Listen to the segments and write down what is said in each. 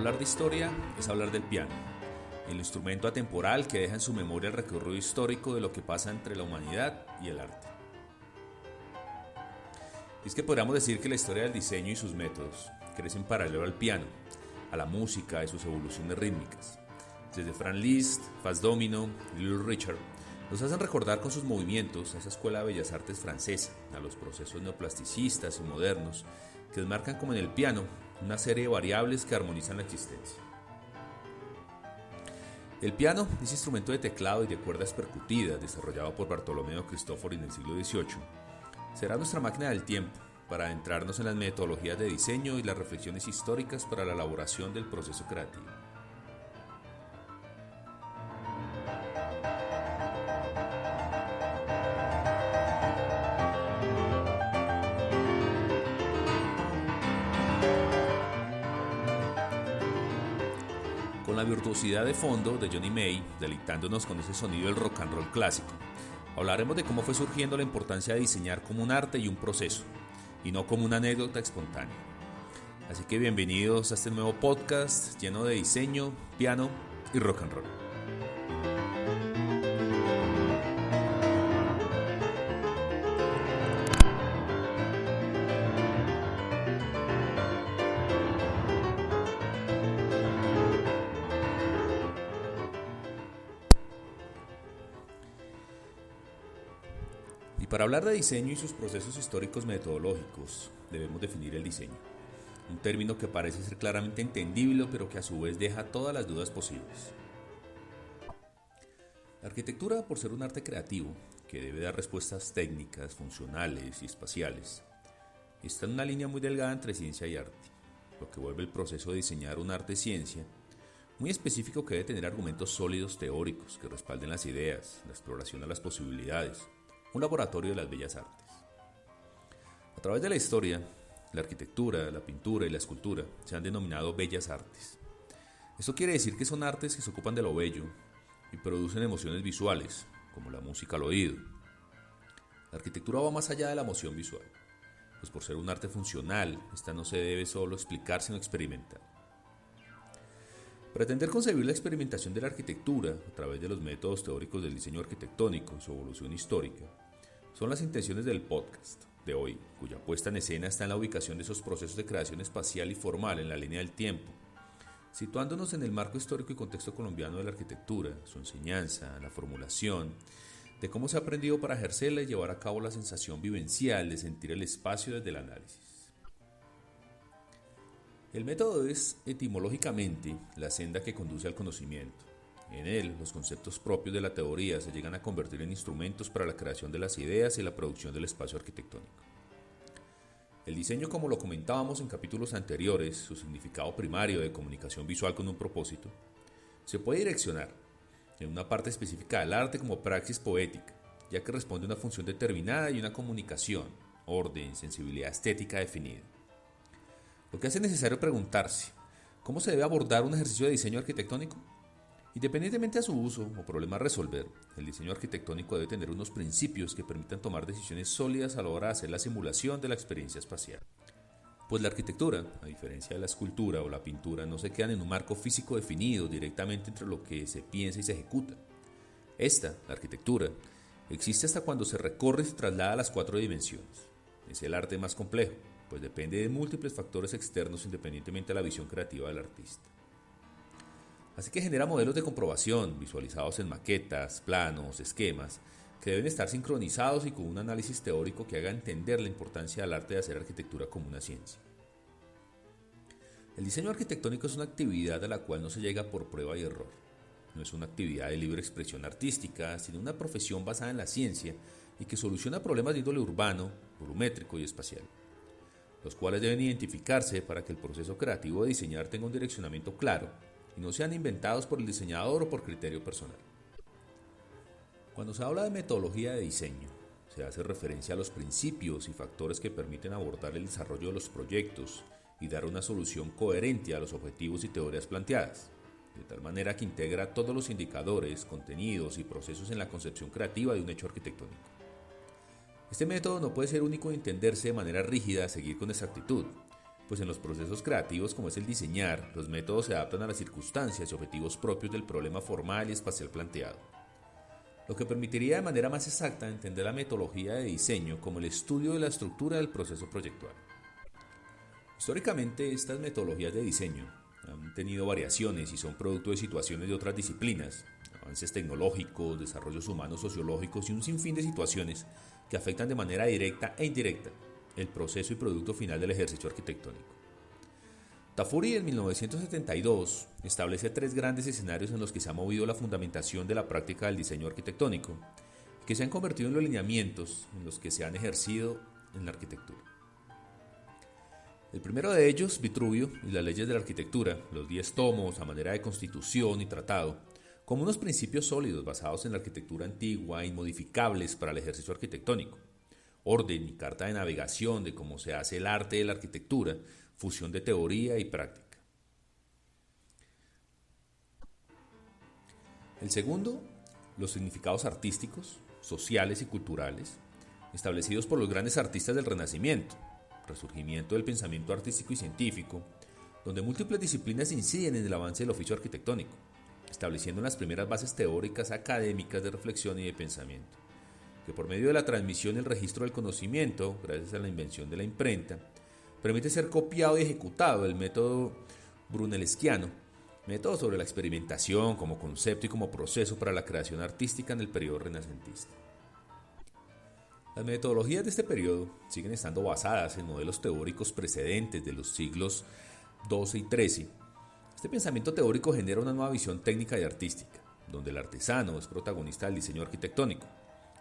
Hablar de historia es hablar del piano, el instrumento atemporal que deja en su memoria el recorrido histórico de lo que pasa entre la humanidad y el arte. Y es que podríamos decir que la historia del diseño y sus métodos crecen paralelo al piano, a la música y sus evoluciones rítmicas. Desde Franz Liszt, Fats Domino y Little Richard, nos hacen recordar con sus movimientos a esa escuela de bellas artes francesa, a los procesos neoplasticistas y modernos que desmarcan como en el piano una serie de variables que armonizan la existencia. El piano, ese instrumento de teclado y de cuerdas percutidas desarrollado por Bartolomeo Cristofori en el siglo XVIII, será nuestra máquina del tiempo para adentrarnos en las metodologías de diseño y las reflexiones históricas para la elaboración del proceso creativo. Con la virtuosidad de fondo de Johnny May, deleitándonos con ese sonido del rock and roll clásico, hablaremos de cómo fue surgiendo la importancia de diseñar como un arte y un proceso, y no como una anécdota espontánea. Así que bienvenidos a este nuevo podcast lleno de diseño, piano y rock and roll. Y para hablar de diseño y sus procesos históricos metodológicos, debemos definir el diseño. Un término que parece ser claramente entendible, pero que a su vez deja todas las dudas posibles. La arquitectura, por ser un arte creativo, que debe dar respuestas técnicas, funcionales y espaciales, está en una línea muy delgada entre ciencia y arte, lo que vuelve el proceso de diseñar un arte-ciencia muy específico que debe tener argumentos sólidos teóricos que respalden las ideas, la exploración de las posibilidades, un laboratorio de las bellas artes. A través de la historia, la arquitectura, la pintura y la escultura se han denominado bellas artes. Esto quiere decir que son artes que se ocupan de lo bello y producen emociones visuales, como la música al oído. La arquitectura va más allá de la emoción visual, pues por ser un arte funcional, esta no se debe solo explicar sino experimentar. Pretender concebir la experimentación de la arquitectura a través de los métodos teóricos del diseño arquitectónico y su evolución histórica son las intenciones del podcast de hoy, cuya puesta en escena está en la ubicación de esos procesos de creación espacial y formal en la línea del tiempo, situándonos en el marco histórico y contexto colombiano de la arquitectura, su enseñanza, la formulación, de cómo se ha aprendido para ejercerla y llevar a cabo la sensación vivencial de sentir el espacio desde el análisis. El método es, etimológicamente, la senda que conduce al conocimiento. En él, los conceptos propios de la teoría se llegan a convertir en instrumentos para la creación de las ideas y la producción del espacio arquitectónico. El diseño, como lo comentábamos en capítulos anteriores, su significado primario de comunicación visual con un propósito, se puede direccionar en una parte específica del arte como praxis poética, ya que responde a una función determinada y una comunicación, orden, sensibilidad estética definida. Lo que hace necesario preguntarse, ¿cómo se debe abordar un ejercicio de diseño arquitectónico? Independientemente de su uso o problema a resolver, el diseño arquitectónico debe tener unos principios que permitan tomar decisiones sólidas a la hora de hacer la simulación de la experiencia espacial. Pues la arquitectura, a diferencia de la escultura o la pintura, no se quedan en un marco físico definido directamente entre lo que se piensa y se ejecuta. Esta, la arquitectura, existe hasta cuando se recorre y se traslada a las 4 dimensiones. Es el arte más complejo, pues depende de múltiples factores externos independientemente de la visión creativa del artista. Así que genera modelos de comprobación, visualizados en maquetas, planos, esquemas, que deben estar sincronizados y con un análisis teórico que haga entender la importancia del arte de hacer arquitectura como una ciencia. El diseño arquitectónico es una actividad a la cual no se llega por prueba y error. No es una actividad de libre expresión artística, sino una profesión basada en la ciencia y que soluciona problemas de índole urbano, volumétrico y espacial, los cuales deben identificarse para que el proceso creativo de diseñar tenga un direccionamiento claro y no sean inventados por el diseñador o por criterio personal. Cuando se habla de metodología de diseño, se hace referencia a los principios y factores que permiten abordar el desarrollo de los proyectos y dar una solución coherente a los objetivos y teorías planteadas, de tal manera que integra todos los indicadores, contenidos y procesos en la concepción creativa de un hecho arquitectónico. Este método no puede ser único de entenderse de manera rígida a seguir con exactitud, pues en los procesos creativos como es el diseñar, los métodos se adaptan a las circunstancias y objetivos propios del problema formal y espacial planteado, lo que permitiría de manera más exacta entender la metodología de diseño como el estudio de la estructura del proceso proyectual. Históricamente, estas metodologías de diseño han tenido variaciones y son producto de situaciones de otras disciplinas, avances tecnológicos, desarrollos humanos sociológicos y un sinfín de situaciones que afectan de manera directa e indirecta el proceso y producto final del ejercicio arquitectónico. Tafuri en 1972 establece 3 grandes escenarios en los que se ha movido la fundamentación de la práctica del diseño arquitectónico, que se han convertido en los lineamientos en los que se han ejercido en la arquitectura. El primero de ellos, Vitruvio y las leyes de la arquitectura, los 10 tomos a manera de constitución y tratado, como unos principios sólidos basados en la arquitectura antigua e inmodificables para el ejercicio arquitectónico. Orden y carta de navegación de cómo se hace el arte de la arquitectura, fusión de teoría y práctica. El segundo, los significados artísticos, sociales y culturales, establecidos por los grandes artistas del Renacimiento, resurgimiento del pensamiento artístico y científico, donde múltiples disciplinas inciden en el avance del oficio arquitectónico, estableciendo las primeras bases teóricas académicas de reflexión y de pensamiento, que por medio de la transmisión y el registro del conocimiento, gracias a la invención de la imprenta, permite ser copiado y ejecutado el método brunellesquiano, método sobre la experimentación como concepto y como proceso para la creación artística en el periodo renacentista. Las metodologías de este periodo siguen estando basadas en modelos teóricos precedentes de los siglos XII y XIII. Este pensamiento teórico genera una nueva visión técnica y artística, donde el artesano es protagonista del diseño arquitectónico,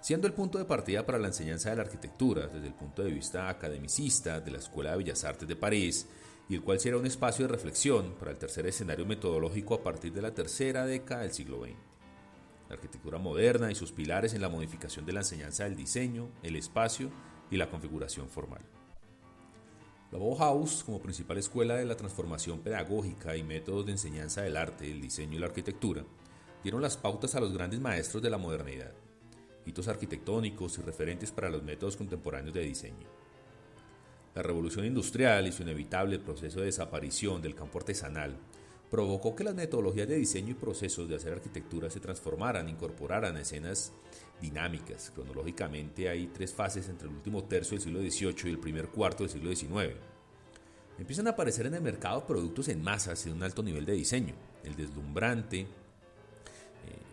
siendo el punto de partida para la enseñanza de la arquitectura desde el punto de vista academicista de la Escuela de Bellas Artes de París, y el cual será un espacio de reflexión para el tercer escenario metodológico a partir de la tercera década del siglo XX. La arquitectura moderna y sus pilares en la modificación de la enseñanza del diseño, el espacio y la configuración formal. La Bauhaus, como principal escuela de la transformación pedagógica y métodos de enseñanza del arte, el diseño y la arquitectura, dieron las pautas a los grandes maestros de la modernidad, hitos arquitectónicos y referentes para los métodos contemporáneos de diseño. La revolución industrial y su inevitable proceso de desaparición del campo artesanal provocó que las metodologías de diseño y procesos de hacer arquitectura se transformaran, incorporaran escenas dinámicas. Cronológicamente hay 3 fases entre el último tercio del siglo XVIII y el primer cuarto del siglo XIX. Empiezan a aparecer en el mercado productos en masas de un alto nivel de diseño, el deslumbrante,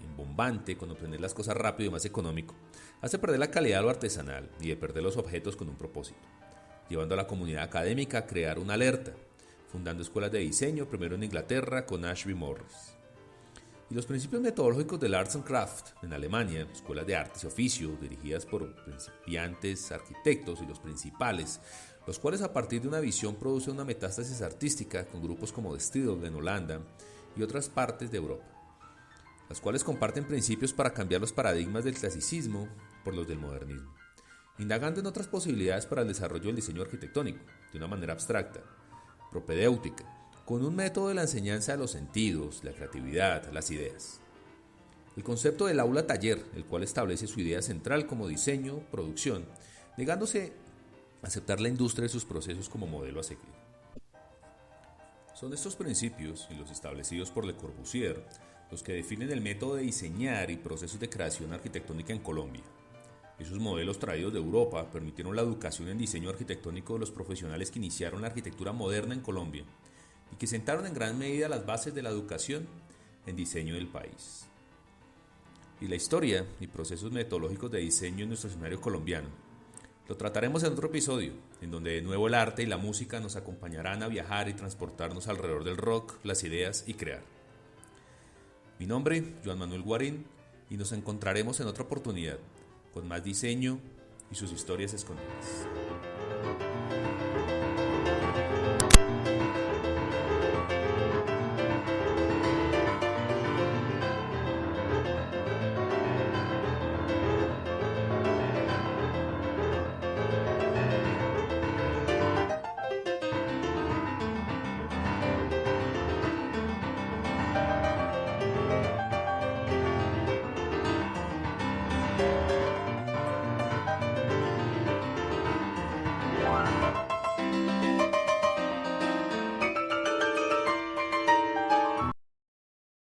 embombante, con obtener las cosas rápido y más económico, hace perder la calidad de lo artesanal y de perder los objetos con un propósito, llevando a la comunidad académica a crear una alerta, fundando escuelas de diseño, primero en Inglaterra con Ashby Morris. Y los principios metodológicos del Arts and Craft en Alemania, escuelas de artes y oficio dirigidas por principiantes arquitectos y los principales, los cuales a partir de una visión producen una metástasis artística con grupos como De Stijl en Holanda y otras partes de Europa, las cuales comparten principios para cambiar los paradigmas del clasicismo por los del modernismo, indagando en otras posibilidades para el desarrollo del diseño arquitectónico, de una manera abstracta, propedéutica, con un método de la enseñanza de los sentidos, la creatividad, las ideas. El concepto del aula taller, el cual establece su idea central como diseño, producción, negándose a aceptar la industria y sus procesos como modelo a seguir. Son estos principios y los establecidos por Le Corbusier los que definen el método de diseñar y procesos de creación arquitectónica en Colombia. Esos modelos traídos de Europa permitieron la educación en diseño arquitectónico de los profesionales que iniciaron la arquitectura moderna en Colombia y que sentaron en gran medida las bases de la educación en diseño del país. Y la historia y procesos metodológicos de diseño en nuestro escenario colombiano lo trataremos en otro episodio, en donde de nuevo el arte y la música nos acompañarán a viajar y transportarnos alrededor del rock, las ideas y crear. Mi nombre, Joan Manuel Guarín, y nos encontraremos en otra oportunidad con más diseño y sus historias escondidas.